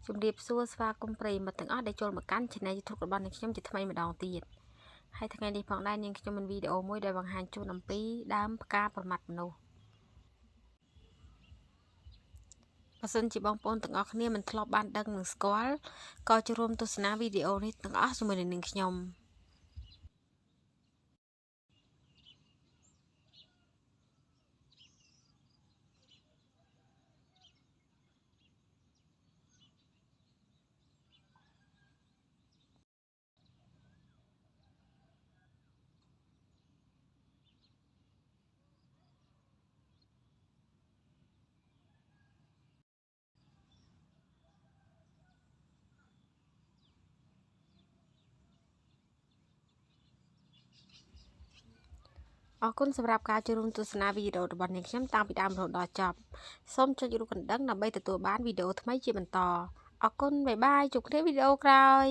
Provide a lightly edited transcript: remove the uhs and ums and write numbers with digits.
ជំរាបសួរស្វាគមន៍ប្រិយមិត្តទាំងអស់ដែលចូលមកកាន់ Channel YouTube របស់នាងខ្ញុំជាថ្មីម្ដងទៀតហើយថ្ងៃនេះផងដែរនាងខ្ញុំមានវីដេអូមួយដែលបង្ហាញជូនអំពីដើមផ្កាប្រមាត់មនុស្សបើសិនជាបងប្អូនទាំងអស់គ្នាមិនធ្លាប់បានដឹងនិងស្គាល់ក៏ចូលរួមទស្សនាវីដេអូនេះទាំងអស់ជាមួយនឹងនាងខ្ញុំអរគុណសម្រាប់ការចូលរួមទស្សនាវីដេអូរបស់នាងខ្ញុំតាំងពីដើមរហូតដល់ចប់សូមចុចរូបកណ្ដឹងដើម្បីទទួលបានវីដេអូថ្មីជាបន្តអរគុណបាយបាយជួបគ្នាវីដេអូក្រោយ